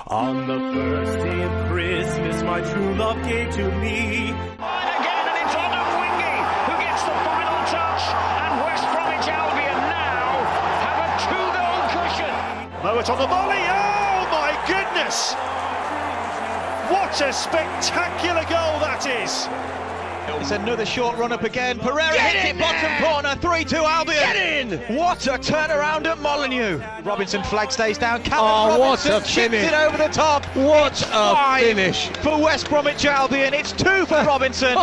On the first day of Christmas, my true love gave to me. And again, and it's on to Wingy, who gets the final touch. And West Bromwich Albion now have a 2-goal cushion. Mowat on the volley. Oh my goodness! What a spectacular goal that is! It's another short run up again. Pereira hits it bottom corner. 3-2 Albion. Get in! What a turnaround at Molineux. Robinson flag stays down. Oh, what Robinson a chips finish. it over the top. What It's a 5 finish. for West Bromwich Albion. It's 2 for Robinson.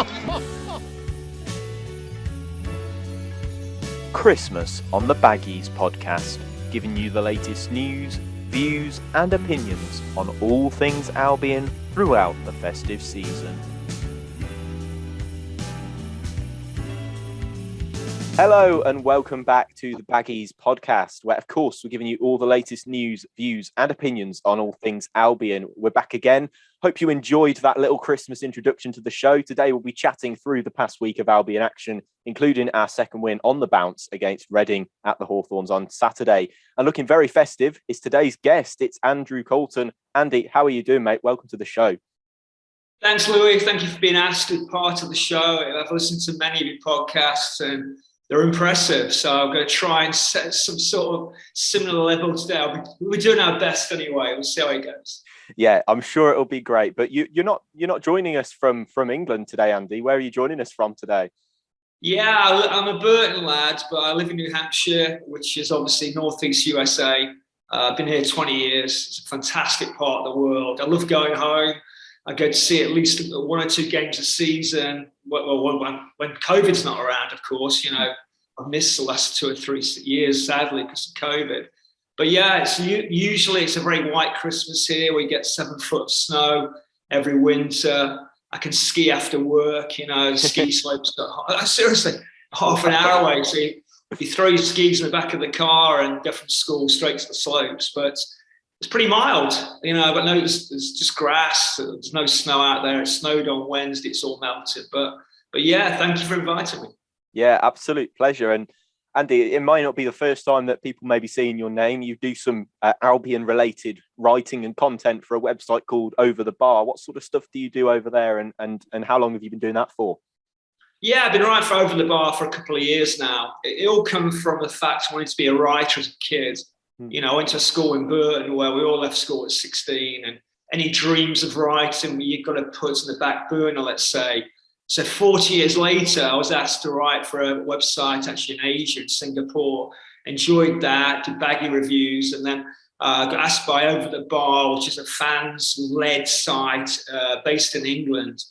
Christmas on the Baggies Podcast, giving you the latest news, views and opinions on all things Albion throughout the festive season. Hello and welcome back to the Baggies Podcast, where of course we're giving you all the latest news, views and opinions on all things Albion. We're back again. Hope you enjoyed that little Christmas introduction to the show. Today we'll be chatting through the past week of Albion action, including our second win on the bounce against Reading at the Hawthorns on Saturday. And looking very festive is today's guest. It's Andy Caulton. Andy, how are you doing, mate? Welcome to the show. Thanks, Louis. Thank you for being asked to be part of the show. I've listened to many of your podcasts and they're impressive. So I'm going to try and set some sort of similar level today. We're doing our best anyway. We'll see how it goes. Yeah, I'm sure it'll be great. But you're not joining us from England today, Andy. Where are you joining us from today? Yeah, I'm a Burton lad, but I live in New Hampshire, which is obviously northeast USA. I've been here 20 years. It's a fantastic part of the world. I love going home. I go to see at least 1 or 2 games a season. Well, when COVID's not around, of course, I've missed the last 2 or 3 years, sadly, because of COVID. But yeah, usually it's a very white Christmas here. We get 7 foot of snow every winter. I can ski after work, ski slopes. Seriously, half an hour away. So you throw your skis in the back of the car and go from school straight to the slopes. But it's pretty mild, but no, it's just grass. There's no snow out there. It snowed on Wednesday. It's all melted. But yeah, thank you for inviting me. Yeah, absolute pleasure. And Andy, it might not be the first time that people may be seeing your name. You do some Albion-related writing and content for a website called Over the Bar. What sort of stuff do you do over there, and how long have you been doing that for? Yeah, I've been writing for Over the Bar for a couple of years now. It all comes from the fact I wanted to be a writer as a kid. I went to a school in Burton where we all left school at 16, and any dreams of writing you've got to put in the back burner, let's say. So 40 years later, I was asked to write for a website actually in Asia, in Singapore. Enjoyed that, did baggy reviews, and then got asked by Over the Bar, which is a fans-led site based in England.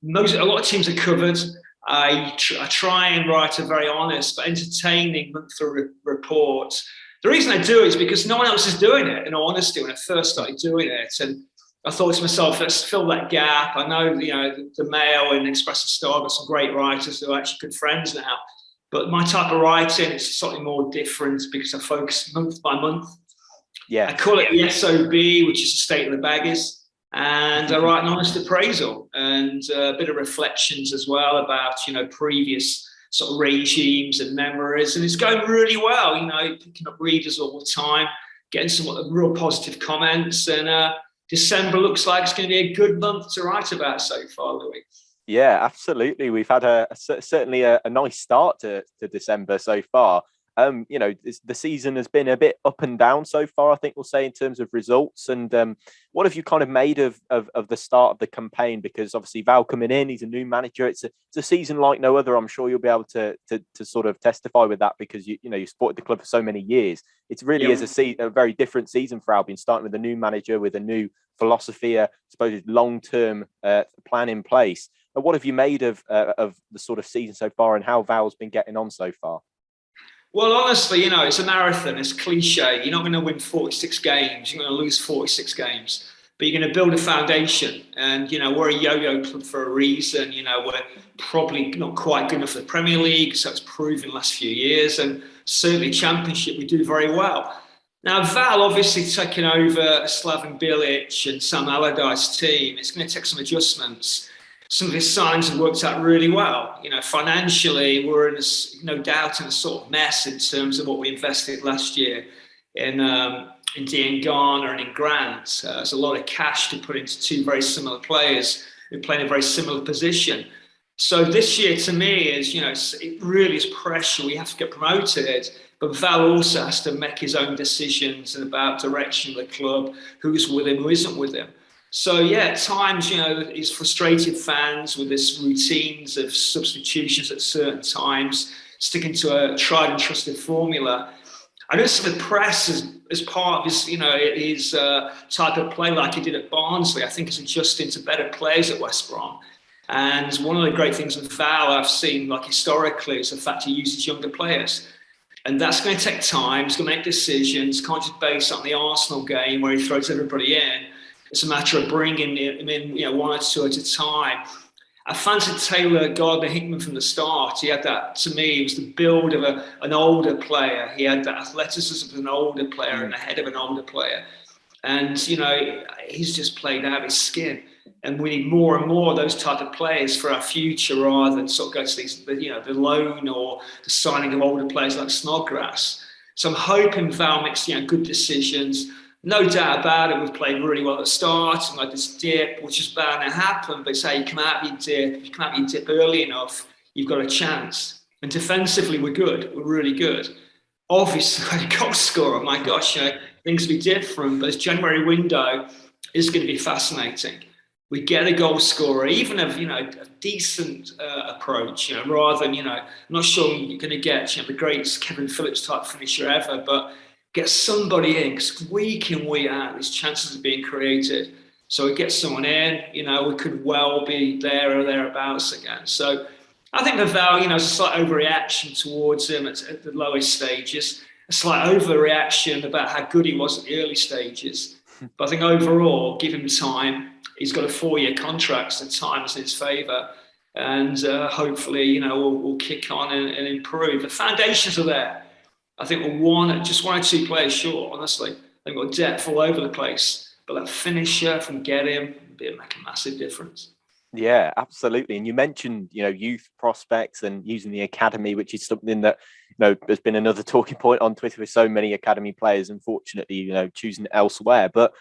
A lot of teams are covered. I try and write a very honest but entertaining monthly report. The reason I do it is because no one else is doing it, in all honesty, when I first started doing it. And I thought to myself, let's fill that gap. I know, the Mail and Express and Star got some great writers who are actually good friends now. But my type of writing is slightly more different because I focus month by month. Yeah. I call it the SOB, which is the state of the Baggies. And I write an honest appraisal and a bit of reflections as well about, previous sort of regimes and memories, and it's going really well. Picking up readers all the time, getting some real positive comments, and December looks like it's going to be a good month to write about so far, Louis. Yeah, absolutely. We've had certainly a nice start to December so far. The season has been a bit up and down so far, I think we'll say, in terms of results. And what have you kind of made of the start of the campaign? Because obviously Val coming in, he's a new manager. It's a season like no other. I'm sure you'll be able to sort of testify with that, because you supported the club for so many years. It really is a very different season for Albion, starting with a new manager, with a new philosophy, I suppose, long-term plan in place. But what have you made of the sort of season so far, and how Val's been getting on so far? Well, honestly, it's a marathon. It's cliche. You're not going to win 46 games. You're going to lose 46 games. But you're going to build a foundation. And, we're a yo-yo club for a reason. We're probably not quite good enough for the Premier League, so it's proven the last few years. And certainly Championship, we do very well. Now, Val obviously taking over Slaven Bilic and Sam Allardyce team. It's going to take some adjustments. some of his signings have worked out really well. Financially, we're no doubt in a sort of mess in terms of what we invested last year in Dean Garner and in Grant. There's a lot of cash to put into two very similar players who play in a very similar position. So this year, to me, it really is pressure. We have to get promoted, but Val also has to make his own decisions about direction of the club, who's with him, who isn't with him. So at times, he's frustrated fans with this routines of substitutions at certain times, sticking to a tried and trusted formula. I noticed the press as part of his type of play, like he did at Barnsley. I think he's adjusting to better players at West Brom. And one of the great things with Val I've seen, like historically, is the fact he uses younger players. And that's going to take time. He's going to make decisions. Can't just base on the Arsenal game where he throws everybody in. It's a matter of bringing him in, one or two at a time. I fancied Taylor Gardner-Hickman from the start. He had that, to me, it was the build of an older player. He had that athleticism of an older player and the head of an older player. And, he's just played out of his skin. And we need more and more of those type of players for our future rather than sort of go to these, the loan or the signing of older players like Snodgrass. So I'm hoping Val makes, good decisions. No doubt about it, we've played really well at the start and like this dip, which is bound to happen. But say you come out of your dip, if you come out of your dip early enough, you've got a chance. And defensively, we're good. We're really good. Obviously, a goal scorer, my gosh, things will be different. But this January window is going to be fascinating. We get a goal scorer, even of a decent approach, rather than I'm not sure you're going to get the great Kevin Phillips type finisher ever, but get somebody in, because week in, week out, these chances are being created. So we get someone in, we could well be there or thereabouts again. So I think the Val, it's a slight overreaction towards him at the lowest stages, a slight overreaction about how good he was at the early stages. But I think overall, give him time. He's got a 4-year contract, so time is in his favour. And hopefully, we'll kick on and improve. The foundations are there. I think we're just one or two players short, honestly. They've got depth all over the place. But that finisher from get him would make a massive difference. Yeah, absolutely. And you mentioned, youth prospects and using the academy, which is something that, there's been another talking point on Twitter with so many academy players, unfortunately, choosing elsewhere. But,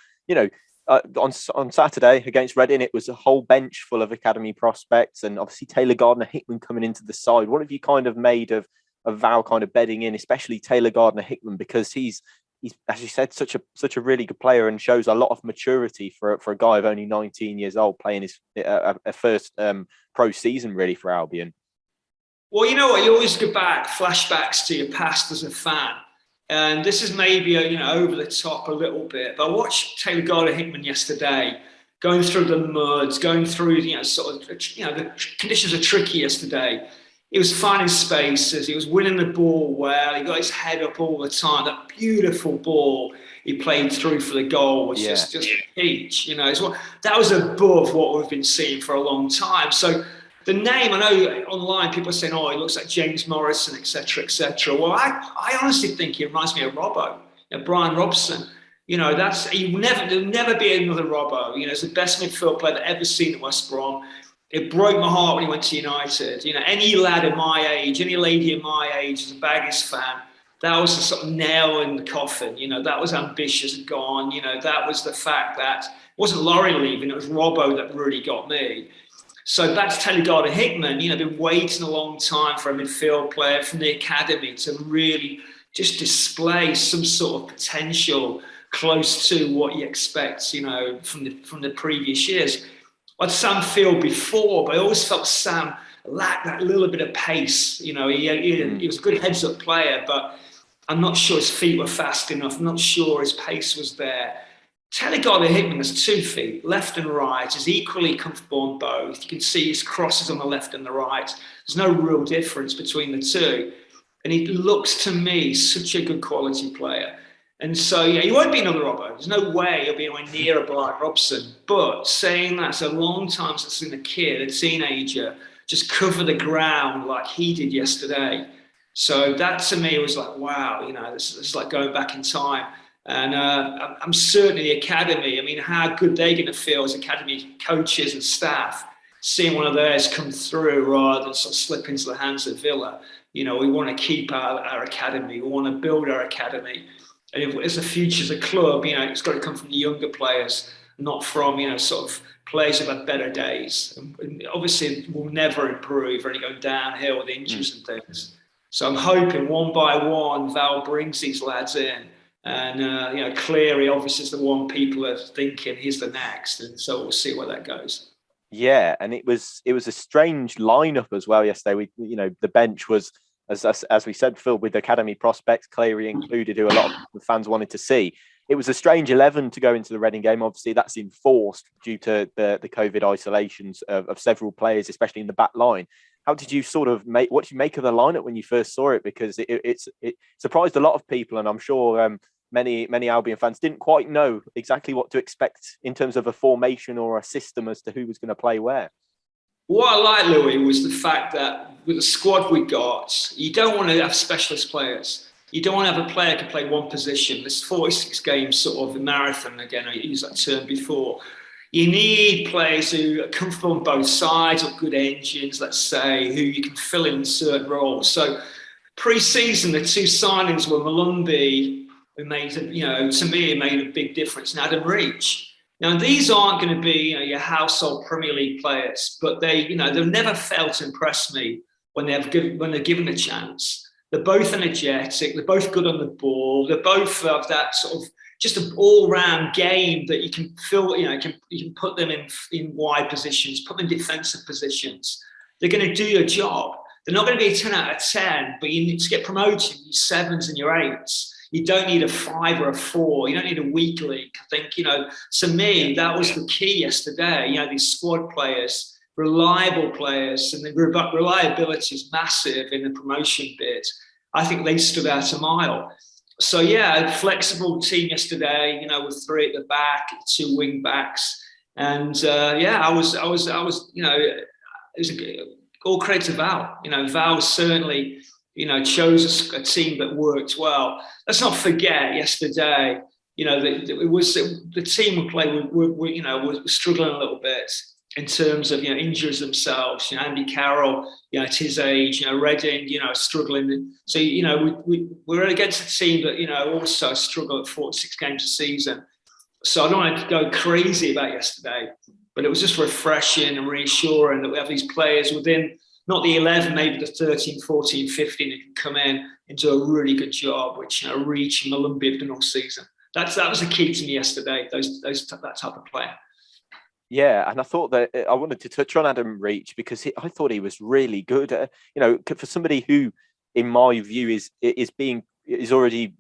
on Saturday against Reading, it was a whole bench full of academy prospects, and obviously Taylor Gardner-Hickman coming into the side. What have you kind of made of Val kind of bedding in, especially Taylor Gardner-Hickman, because he's as you said, such a really good player and shows a lot of maturity for a guy of only 19 years old playing his first pro season really for Albion. Well, you know what? You always go back, flashbacks to your past as a fan. And this is maybe over the top a little bit, but I watched Taylor Gardner-Hickman yesterday, going through the muds, going through the conditions are tricky yesterday. He was finding spaces. He was winning the ball well. He got his head up all the time. That beautiful ball he played through for the goal was just a peach. That was above what we've been seeing for a long time. So the name, I know online people are saying, "Oh, he looks like James Morrison, etc., etc." Well, I honestly think he reminds me of Robbo, Brian Robson. There'll never be another Robbo. He's the best midfield player I've ever seen at West Brom. It broke my heart when he went to United. Any lad of my age, any lady of my age, as a Baggies fan, that was the sort of nail in the coffin. That was ambitious and gone. That was the fact that it wasn't Laurie leaving, it was Robbo that really got me. So back to Taylor Gardner-Hickman, been waiting a long time for a midfield player from the academy to really just display some sort of potential close to what you expect, from the previous years. I'd Sam Field before, but I always felt Sam lacked that little bit of pace. He was a good heads-up player, but I'm not sure his feet were fast enough. I'm not sure his pace was there. Taylor Gardner-Hickman has 2 feet, left and right, is equally comfortable on both. You can see his crosses on the left and the right. There's no real difference between the two. And he looks to me such a good quality player. And so, he won't be another Robbo. There's no way he'll be anywhere near a Brian Robson. But saying that, it's a long time since I've seen a kid, a teenager, just cover the ground like he did yesterday. So that to me was like, wow, this is like going back in time. And I'm certain the academy, how good they're going to feel as academy coaches and staff seeing one of theirs come through rather than sort of slip into the hands of Villa. We want to keep our academy. We want to build our academy. And if as a future as a club, it's got to come from the younger players, not from, sort of players who've had better days. And obviously, we'll never improve, or only go downhill with injuries and things. So I'm hoping one by one, Val brings these lads in. And, Cleary obviously is the one people are thinking he's the next. And so we'll see where that goes. Yeah, and it was a strange lineup as well yesterday. The bench was, as we said, filled with academy prospects, Cleary included, who a lot of the fans wanted to see. It was a strange 11 to go into the Reading game. Obviously, that's enforced due to the COVID isolations of several players, especially in the back line. How did you what did you make of the lineup when you first saw it? Because it surprised a lot of people, and I'm sure many Albion fans didn't quite know exactly what to expect in terms of a formation or a system as to who was going to play where. What I liked, Louis, was the fact that with the squad we got, you don't want to have specialist players. You don't want to have a player who can play one position. This 46 games sort of a marathon, again, I used that term before. You need players who are comfortable on both sides, or good engines, let's say, who you can fill in certain roles. So pre-season, the two signings were Malumbi, who made, to me, made a big difference, and Adam Reach. Now, these aren't going to be your household Premier League players, but they've never failed to impress me when they're given a chance. They're both energetic. They're both good on the ball. They both have that sort of just an all-round game that you can fill. You can put them in wide positions, put them in defensive positions. They're going to do your job. They're not going to be a 10 out of 10, but you need to get promoted. You need 7s and your 8s. You don't need a 5 or a 4. You don't need a weak league. I think, to me, that was the key yesterday. These squad players, reliable players, and the reliability is massive in the promotion bid. I think they stood out a mile. So, a flexible team yesterday, with 3 at the back, 2 wing backs. And, I was, it was all credit to Val. Val certainly, chose a team that worked well. Let's not forget yesterday, it was the team we played were struggling a little bit in terms of injuries themselves. Andy Carroll, at his age, Reading, struggling. So we're against a team that also struggle at 46 games a season. So I don't want to go crazy about yesterday, but it was just refreshing and reassuring that we have these players within not the 11, maybe the 13, 14, 15 who can come in and do a really good job, which Reach and Malumbi have done all season. That was the key to me yesterday. That type of player. Yeah, and I thought that I wanted to touch on Adam Reach because I thought he was really good. For somebody who, in my view, is already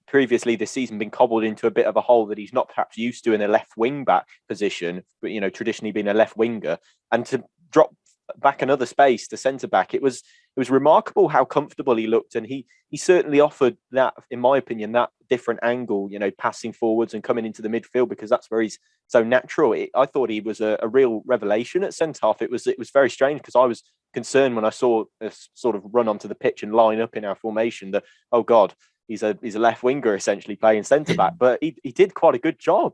previously this season been cobbled into a bit of a hole that he's not perhaps used to in a left wing back position, but traditionally being a left winger, and to drop back another space to centre back, it was remarkable how comfortable he looked, and he certainly offered that, in my opinion, that different angle, passing forwards and coming into the midfield, because that's where he's so natural. I thought he was a real revelation at centre half. It was very strange because I was concerned when I saw us sort of run onto the pitch and line up in our formation that, oh God, he's a left winger essentially playing centre back, but he did quite a good job.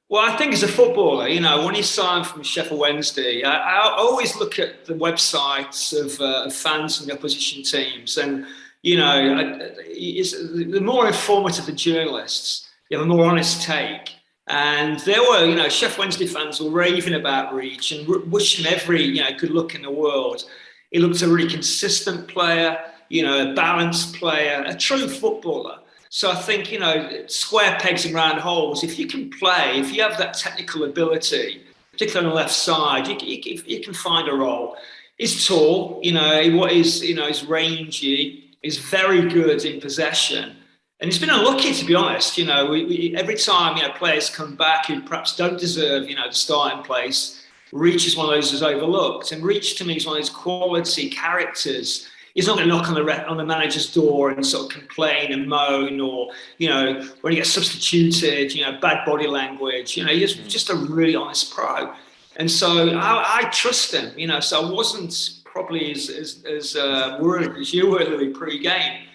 Well, I think as a footballer, when he signed from Sheffield Wednesday, I always look at the websites of fans from the opposition teams, and the more informative the journalists, you have a more honest take. And there were, Sheffield Wednesday fans were raving about Reach and wishing him every, good luck in the world. He looked a really consistent player, a balanced player, a true footballer. So I think, square pegs and round holes, if you can play, if you have that technical ability, particularly on the left side, you can find a role. He's tall, he's rangy, he's very good in possession. And he's been unlucky, to be honest. Every time, players come back who perhaps don't deserve, the starting place, Reach is one of those who's overlooked. And Reach, to me, is one of those quality characters. He's not going to knock on the manager's door and sort of complain and moan, or, when he gets substituted, bad body language. He's just a really honest pro. And so I trust him, so I wasn't probably as worried as you were, Louis, pre-game.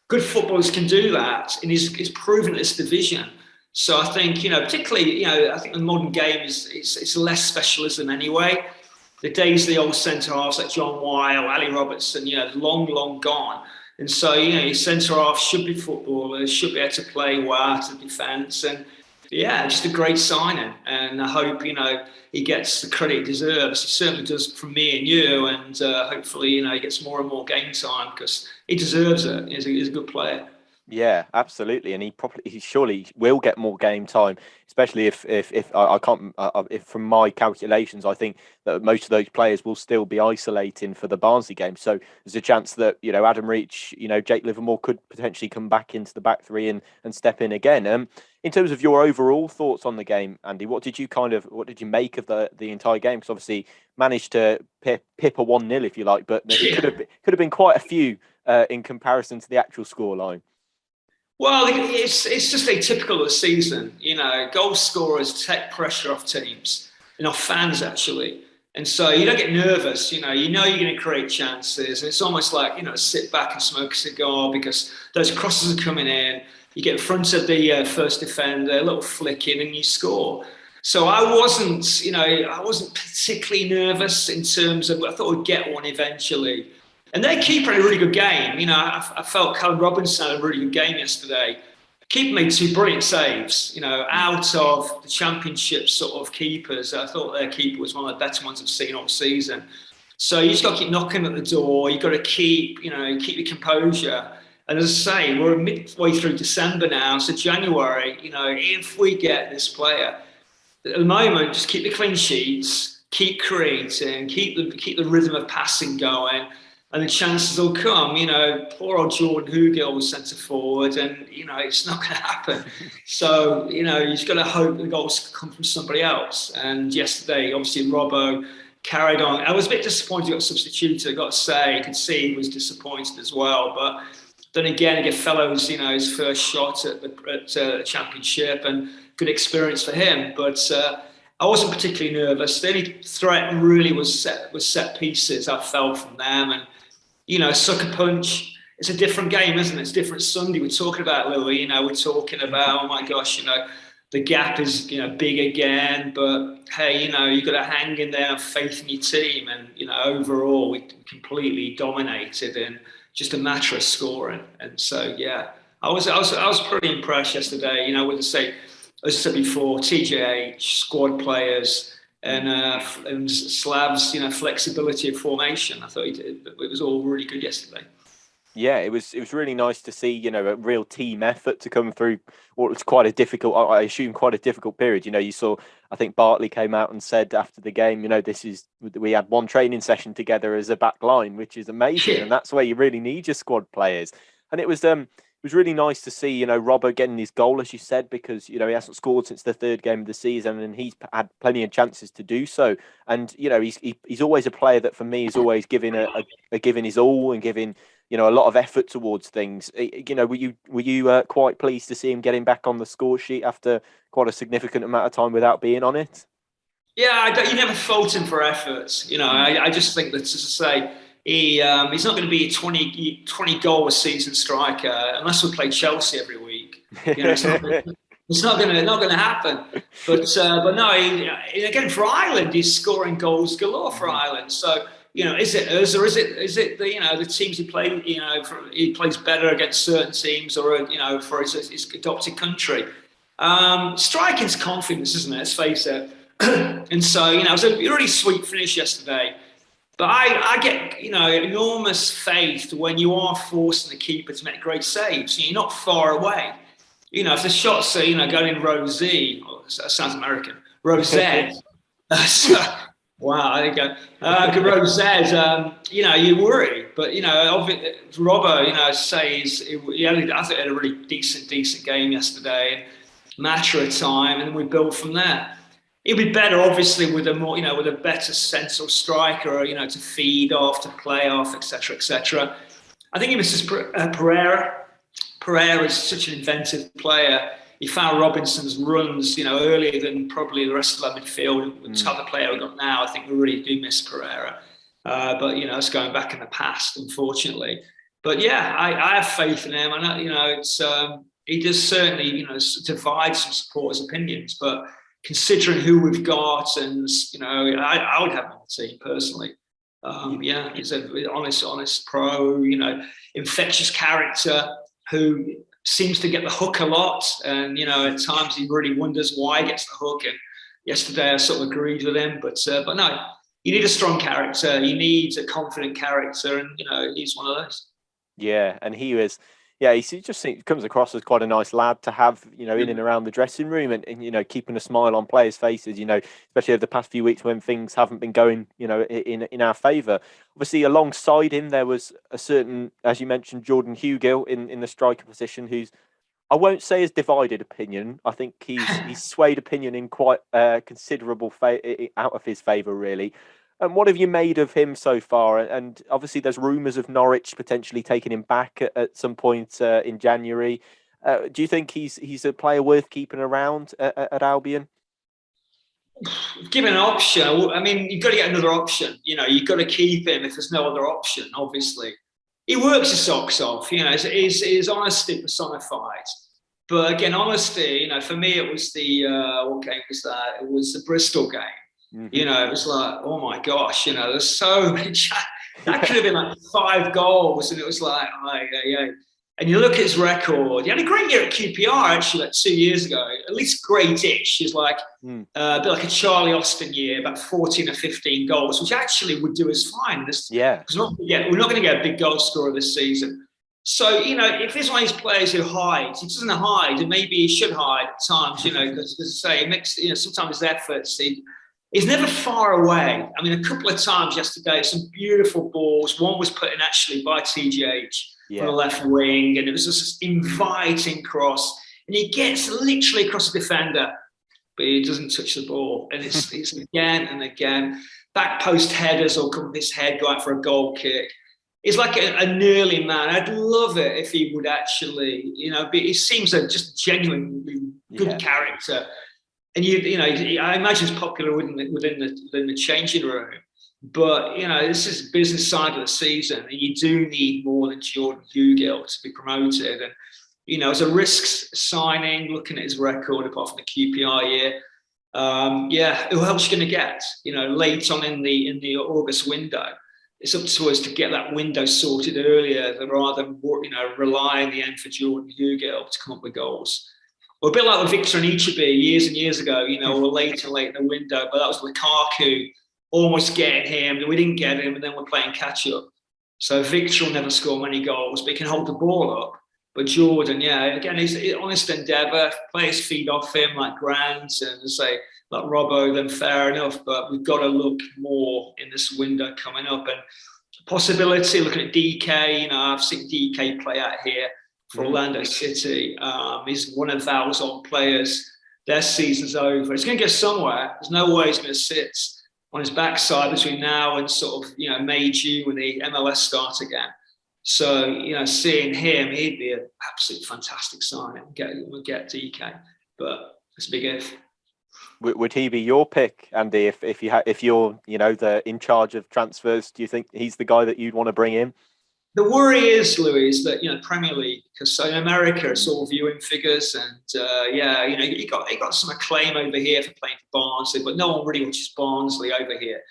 Good footballers can do that, and he's proven this division. So I think, particularly, I think the modern game it's less specialism anyway. The days of the old centre-halves like John Weil, Ali Robertson, long, long gone. And so, your centre-half should be footballers, should be able to play well to defence. And, just a great signing. And I hope, he gets the credit he deserves. He certainly does from me and you. And hopefully, he gets more and more game time because he deserves it. He's a good player. Yeah, absolutely, and he surely will get more game time, especially if from my calculations, I think that most of those players will still be isolating for the Barnsley game. So there's a chance that Adam Reach, Jake Livermore could potentially come back into the back three and step in again. In terms of your overall thoughts on the game, Andy, what did you make of the entire game? Because obviously managed to pip a 1-0 if you like, but it could have been quite a few in comparison to the actual scoreline. Well, it's just atypical of the season. Goal scorers take pressure off teams and off fans, actually. And so you don't get nervous. You're going to create chances. And it's almost like, sit back and smoke a cigar because those crosses are coming in. You get in front of the first defender, a little flick in, and you score. So I wasn't particularly nervous in terms of, I thought we'd get one eventually. And their keeper had a really good game. I felt Callum Robinson had a really good game yesterday. Keeper made 2 brilliant saves, out of the championship sort of keepers. I thought their keeper was one of the better ones I've seen all season. So you just got to keep knocking at the door. You've got to keep your composure. And as I say, we're midway through December now. So January, if we get this player, at the moment, just keep the clean sheets, keep creating, keep the rhythm of passing going. And the chances will come. Poor old Jordan Hugill was centre forward, and it's not going to happen. So you just got to hope the goals come from somebody else. And yesterday, obviously, Robbo carried on. I was a bit disappointed he got substituted. I got to say, I could see he was disappointed as well. But then again, to give Fellows, his first shot at the championship, and good experience for him. But I wasn't particularly nervous. The only threat really was set pieces. I felt from them and. Sucker punch, it's a different game, isn't it? It's different Sunday. We're talking about Louis, we're talking about, oh my gosh, the gap is, big again. But hey, you've got to hang in there and faith in your team. And, overall, we completely dominated in just a matter of scoring. And so, yeah, I was pretty impressed yesterday, with the say, as I said before, TJH, squad players, and Slav's, flexibility of formation. I thought it was all really good yesterday. Yeah, it was really nice to see, a real team effort to come through what was quite a difficult, I assume quite a difficult period. You saw, I think Bartley came out and said after the game, we had one training session together as a back line, which is amazing. And that's where you really need your squad players. And it was really nice to see, Robbo getting his goal, as you said, because, he hasn't scored since the 3rd game of the season and he's had plenty of chances to do so. And, he's always a player that for me is always giving giving his all and giving, a lot of effort towards things. Were you quite pleased to see him getting back on the score sheet after quite a significant amount of time without being on it? Yeah, you never fault him for efforts. I just think that, as I say, he's not going to be a 20 goal a season striker unless we play Chelsea every week. It's not going to happen. But no, again for Ireland, he's scoring goals galore for Ireland. So is it us or is it the teams he plays? He plays better against certain teams, or for his adopted country. Striking's confidence, isn't it? Let's face it. And so it was a really sweet finish yesterday. But I get, enormous faith when you are forcing the keeper to make great saves. You're not far away. If the shots are, going in row Z, that sounds American, row Z. Wow, there you go. Row Z, you worry. But, Robbo, says I think he had a really decent game yesterday. Matter of time, and then we build from there. It'd be better, obviously, with a better central striker, to feed off, to play off, etc., etc. I think he misses Pereira. Pereira is such an inventive player. He found Robinson's runs, earlier than probably the rest of our midfield. The type of player we've got now, I think we really do miss Pereira. But it's going back in the past, unfortunately. But yeah, I have faith in him. And it's he does certainly, divide some supporters' opinions. But considering who we've got, and I would have him on the team personally. He's an honest pro. Infectious character who seems to get the hook a lot, and at times he really wonders why he gets the hook. And yesterday I sort of agreed with him, but no, you need a strong character, you need a confident character, and he's one of those. Yeah, and he was. Yeah, he just comes across as quite a nice lad to have, in and around the dressing room, and keeping a smile on players' faces, especially over the past few weeks when things haven't been going, in our favour. Obviously, alongside him, there was a certain, as you mentioned, Jordan Hugill in the striker position, who's, I won't say his divided opinion. I think he's swayed opinion in quite considerable out of his favour, really. And what have you made of him so far? And obviously, there's rumours of Norwich potentially taking him back at some point in January. Do you think he's a player worth keeping around at Albion? Given an option, I mean, you've got to get another option. You've got to keep him if there's no other option, obviously. He works his socks off, his honesty personified. But again, honesty, for me, it was what game was that? It was the Bristol game. Mm-hmm. It was like, oh my gosh, there's so much. That could have been like 5 goals, and it was like, yeah. And you look at his record. He had a great year at QPR actually, like 2 years ago. At least great-ish. He's like a bit like a Charlie Austin year, about 14 or 15 goals, which actually would do us fine. Because we're not going to get a big goal scorer this season. So if he's one of these players who hides, he doesn't hide, and maybe he should hide at times. Because as I say, it makes sometimes his efforts. He's never far away. I mean, a couple of times yesterday, some beautiful balls. One was put in actually by TGH from the left wing, and it was just this inviting cross. And he gets literally across the defender, but he doesn't touch the ball. And it's again and again. Back post headers will come with his head, go out for a goal kick. He's like a nearly man. I'd love it if he would actually, he seems a just genuinely good character. And I imagine it's popular within the changing room, but this is the business side of the season, and you do need more than Jordan Hugill to be promoted. And as a risks signing, looking at his record apart from the QPR year, who else are you going to get? Late on in the August window, it's up to us to get that window sorted earlier rather than rely in the end for Jordan Hugill to come up with goals. Well, a bit like with Victor and Ichibi years and years ago, we're late in the window, but that was Lukaku almost getting him, and we didn't get him, and then we're playing catch-up. So Victor will never score many goals, but he can hold the ball up. But Jordan, again, he's an honest endeavour. Players feed off him like Grant and say like Robbo, then fair enough, but we've got to look more in this window coming up. And possibility, looking at DK, I've seen DK play out here for Orlando City. He's one of those old players. Their season's over. He's going to go somewhere. There's no way he's going to sit on his backside between now and sort of May, June when the MLS starts again. So seeing him, he'd be an absolute fantastic signing. We'll get DK, but it's a big if. Would he be your pick, Andy? If you're in charge of transfers, do you think he's the guy that you'd want to bring in? The worry is, Louis, that Premier League, because in America it's all viewing figures, and he got some acclaim over here for playing for Barnsley, but no one really watches Barnsley over here.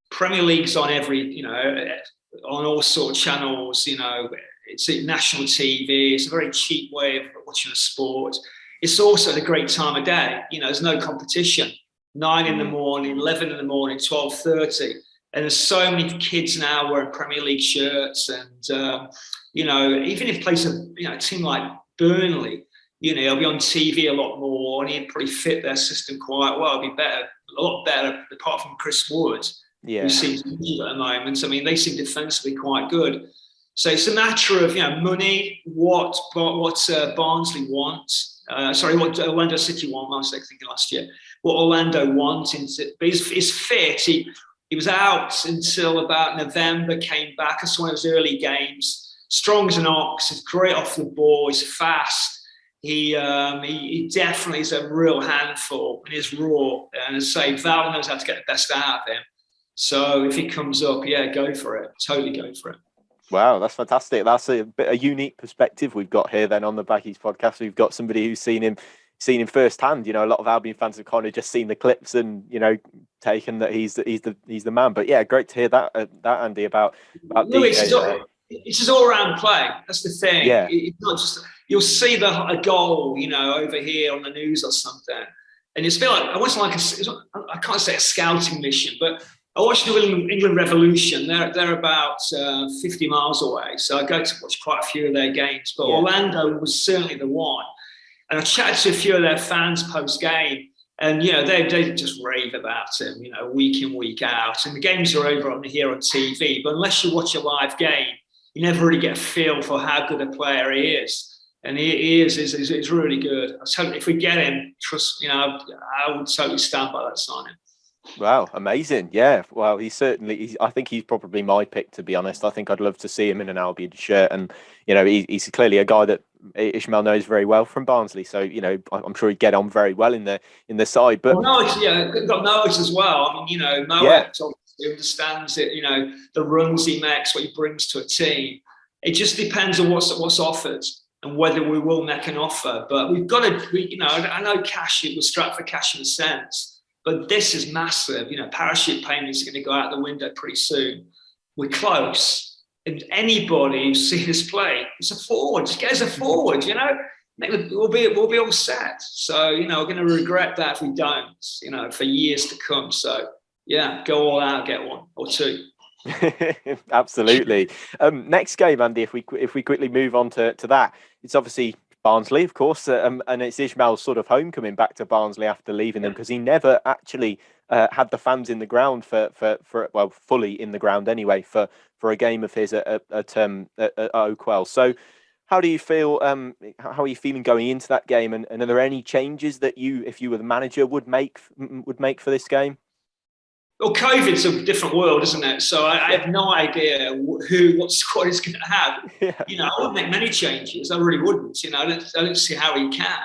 Premier League's on every, on all sorts of channels. It's national TV. It's a very cheap way of watching a sport. It's also a great time of day. There's no competition. 9 in the morning, 11 in the morning, 12:30. And there's so many kids now wearing Premier League shirts, and even if plays a team like Burnley, he'll be on TV a lot more, and he'd probably fit their system quite well. It'd be a lot better, apart from Chris Wood, who seems injured at the moment. I mean, they seem defensively quite good. So it's a matter of money, what Barnsley wants. What Orlando City want. I was thinking last year what Orlando wants, but he's fit. He was out until about November, came back. I saw his early games. Strong as an ox. He's great off the ball. He's fast. He definitely is a real handful and is raw. And as I say, Val knows how to get the best out of him. So if he comes up, go for it. Totally go for it. Wow, that's fantastic. That's a unique perspective we've got here then on the Baggies podcast. We've got somebody who's seen him firsthand. You know, a lot of Albion fans have kind of just seen the clips and, you know, taken that he's the man. But yeah, great to hear that Andy about DK. It's just all round play. That's the thing. Yeah. It's not just, you'll see a goal, you know, over here on the news or something, and it's feel like I can't say a scouting mission, but I watched the England Revolution. They're about 50 miles away, so I go to watch quite a few of their games. But Orlando was certainly the one, and I chatted to a few of their fans post game, and you know they just rave about him, you know, week in week out. And the games are over on TV, but unless you watch a live game, you never really get a feel for how good a player he is. And he is really good. I tell you, if we get him, trust, you know, I would totally stand by that signing. Wow, amazing. Yeah, well, I think he's probably my pick, to be honest. I think I'd love to see him in an Albion shirt. And, you know, he's clearly a guy that Ishmael knows very well from Barnsley. So, you know, I'm sure he'd get on very well in the side. But got Moet as well. I mean, you know, Moet obviously understands it, you know, the runs he makes, what he brings to a team. It just depends on what's offered and whether we will make an offer. But we've got to, you know, I know cash, it was strapped for cash in a sense, but this is massive. You know, parachute payments are going to go out the window pretty soon. We're close. And anybody who's seen us play, it's a forward. Just get us a forward, you know. We'll be all set. So, you know, we're going to regret that if we don't, you know, for years to come. So, yeah, go all out, get one or two. Absolutely. Next game, Andy, if we quickly move on to that, it's obviously Barnsley, of course, and it's Ishmael's sort of homecoming back to Barnsley after leaving them, because he never actually had the fans in the ground for fully in the ground anyway for a game of his at Oakwell. So how do you feel? How are you feeling going into that game? And are there any changes that you, if you were the manager, would make for this game? Well, COVID's a different world, isn't it? So I have no idea what squad he's going to have. Yeah. You know, I wouldn't make many changes. I really wouldn't. You know, I don't see how he can.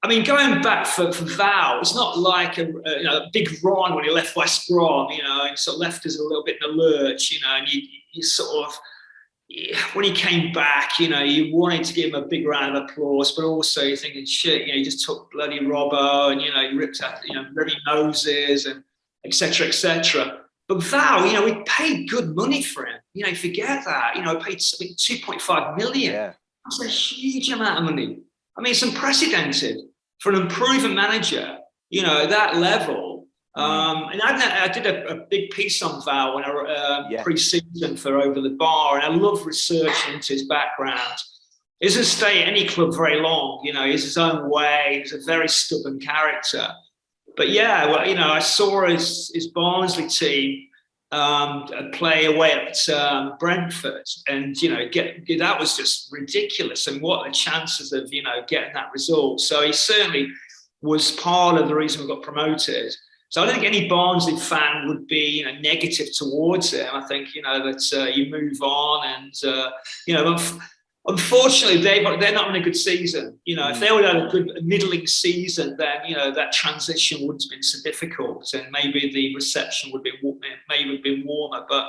I mean, going back for Val, it's not like a big run when he left West Brom. You know, and sort of left us a little bit in the lurch. You know, and you sort of, when he came back, you know, you wanted to give him a big round of applause, but also you're thinking, shit, you know, he just took bloody Robbo, and you know, he ripped out, you know, very noses and etc., etc. But Val, you know, we paid good money for him. You know, you forget that. You know, we paid 2.5 million. Yeah. That's a huge amount of money. I mean, it's unprecedented for an improving manager, you know, at that level. And I did a big piece on Val when pre-season for Over the Bar, and I love researching into his background. He doesn't stay at any club very long. You know, he's his own way. He's a very stubborn character. But yeah, well, you know, I saw his Barnsley team play away at Brentford, and you know, that was just ridiculous. And what are the chances of, you know, getting that result? So he certainly was part of the reason we got promoted. So I don't think any Barnsley fan would be, you know, negative towards him. I think, you know, that you move on, and you know. Unfortunately, they're not in a good season. You know, if they would have had a good middling season, then, you know, that transition wouldn't have been so difficult, and maybe the reception would be warmer. But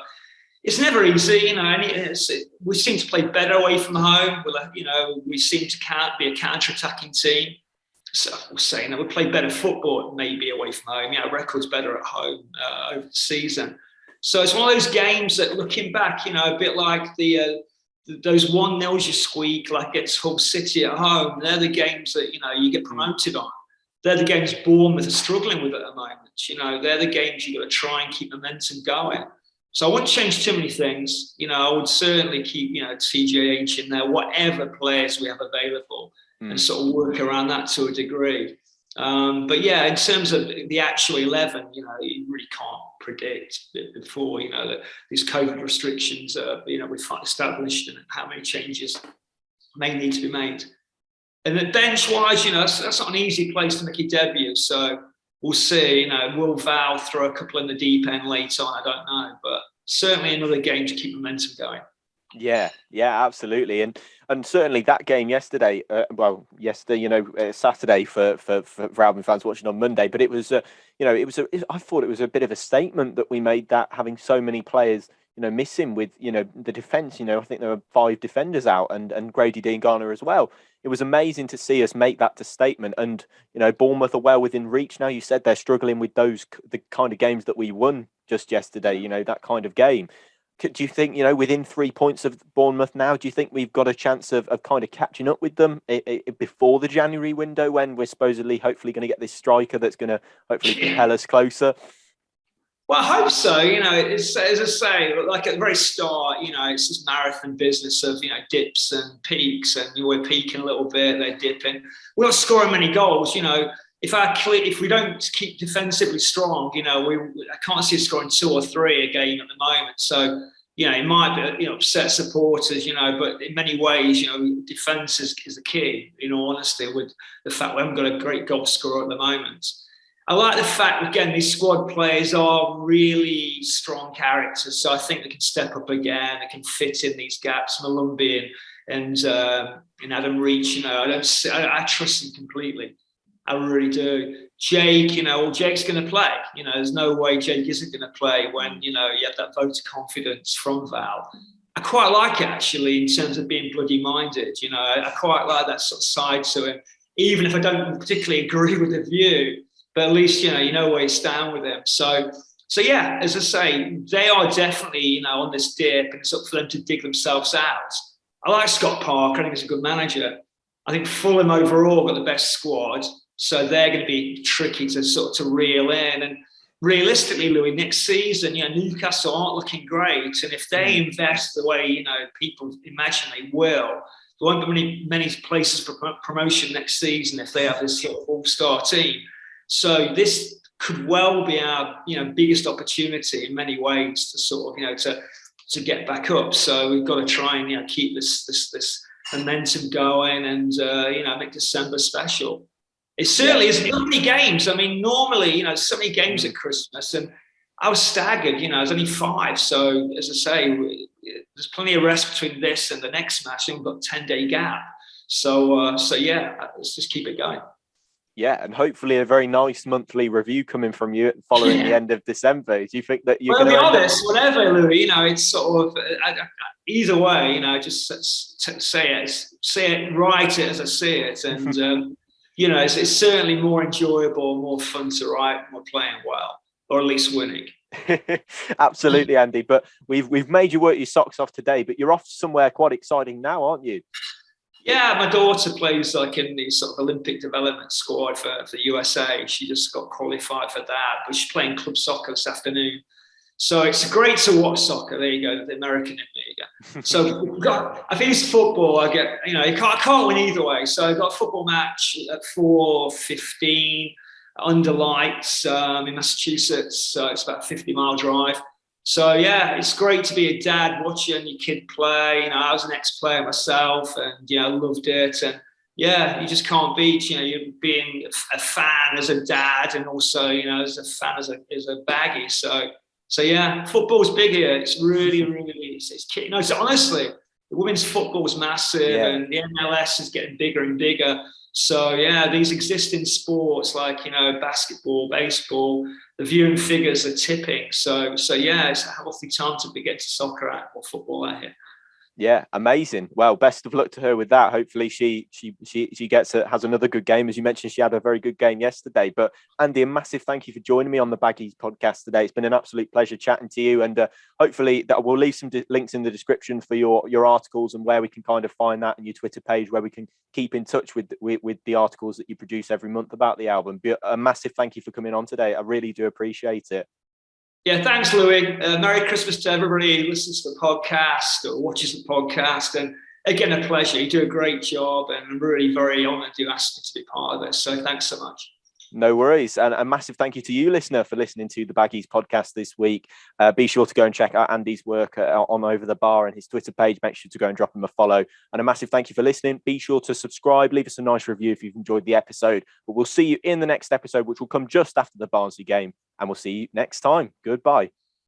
it's never easy, you know. And we seem to play better away from home. You know, we seem to be a counter-attacking team. So we're saying that we play better football maybe away from home. You know, record's better at home over the season. So it's one of those games that, looking back, you know, a bit like those 1-0s you squeak like against Hull City at home. They're the games that, you know, you get promoted on. They're the games Bournemouth are struggling with at the moment. You know, they're the games you've got to try and keep momentum going. So I wouldn't change too many things. You know, I would certainly keep, you know, TJH in there, whatever players we have available, and sort of work around that to a degrry. But yeah, in terms of the actual 11, you know, you really can't predict before, you know, that these COVID restrictions are, you know, we've established, and how many changes may need to be made. And then bench-wise, you know, that's not an easy place to make your debut. So we'll see, you know, will Val throw a couple in the deep end later on? I don't know, but certainly another game to keep momentum going. Yeah, absolutely. And certainly that game yesterday, you know, Saturday for Albion fans watching on Monday, but it was, you know, I thought it was a bit of a statement that we made, that having so many players, missing with, the defence. I think there were 5 defenders out and Grady Dean Garner as well. It was amazing to see us make that statement. And, Bournemouth are well within reach now. You said they're struggling with the kind of games that we won just yesterday, that kind of game. Do you think, within 3 points of Bournemouth now, do you think we've got a chance of kind of catching up with them before the January window, when we're hopefully going to get this striker that's going to hopefully propel us closer? Well, I hope so. It's, as I say, like at the very start, it's this marathon business of, dips and peaks, and we're peaking a little bit, they're dipping. We're not scoring many goals, If we don't keep defensively strong, I can't see us scoring 2 or 3 a game at the moment. So, it might be, upset supporters, but in many ways, defence is the key, in all honesty, with the fact we haven't got a great goal scorer at the moment. I like the fact, again, these squad players are really strong characters. So I think they can step up again. They can fit in these gaps. Malumbi and Adam Reach, I trust them completely. I really do. Jake, Jake's going to play. There's no way Jake isn't going to play when, you have that vote of confidence from Val. I quite like it, actually, in terms of being bloody minded. I quite like that sort of side to him, even if I don't particularly agree with the view. But at least, you know where you stand with him. So yeah, as I say, they are definitely, on this dip, and it's up for them to dig themselves out. I like Scott Parker. I think he's a good manager. I think Fulham overall got the best squad. So they're going to be tricky to reel in. And realistically, Louis, next season, Newcastle aren't looking great. And if they invest the way, people imagine they will, there won't be many places for promotion next season if they have this sort of all-star team. So this could well be our, biggest opportunity in many ways to sort of, to get back up. So we've got to try and, keep this momentum going and, make December special. It certainly is. Not many games. I mean, normally, so many games at Christmas, and I was staggered. There's only 5. So as I say, there's plenty of rest between this and the next match. And we've got a 10-day gap. So yeah, let's just keep it going. Yeah, and hopefully a very nice monthly review coming from you following the end of December. Do you think that you're going to... Well, to be honest, whatever, Louis, it's sort of... either way, just say it, write it as I see it. And, it's certainly more enjoyable, more fun to write when we're playing well, or at least winning. Absolutely, Andy. But we've made you work your socks off today, but you're off somewhere quite exciting now, aren't you? Yeah, my daughter plays in the sort of Olympic development squad for the USA. She just got qualified for that, but she's playing club soccer this afternoon. So it's great to watch soccer. There you go, the American in me. So I think it's football. I can't win either way. So I've got a football match at 4:15 under lights in Massachusetts. So it's about a 50-mile drive. So yeah, it's great to be a dad watching your kid play. I was an ex-player myself, and I loved it. And yeah, you just can't beat you being a fan as a dad, and also as a fan as a baggie. So yeah, football's big here. It's really it's honestly, the women's football is massive, and the MLS is getting bigger and bigger. So yeah, these existing sports like basketball, baseball, the viewing figures are tipping. So yeah, it's a healthy time to get to soccer or football out here. Yeah, amazing. Well, best of luck to her with that. Hopefully she has another good game. As you mentioned, she had a very good game yesterday. But Andy, a massive thank you for joining me on the Baggies podcast today. It's been an absolute pleasure chatting to you, and hopefully that we'll leave some links in the description for your articles and where we can kind of find that, and your Twitter page where we can keep in touch with the articles that you produce every month about the album. But a massive thank you for coming on today. I really do appreciate it. Yeah, thanks, Louis. Merry Christmas to everybody who listens to the podcast or watches the podcast. And again, a pleasure. You do a great job, and I'm really very honoured you asked me to be part of this. So thanks so much. No worries. And a massive thank you to you, listener, for listening to the Baggies podcast this week. Be sure to go and check out Andy's work on Over the Bar and his Twitter page. Make sure to go and drop him a follow. And a massive thank you for listening. Be sure to subscribe. Leave us a nice review if you've enjoyed the episode. But we'll see you in the next episode, which will come just after the Barnsley game. And we'll see you next time. Goodbye.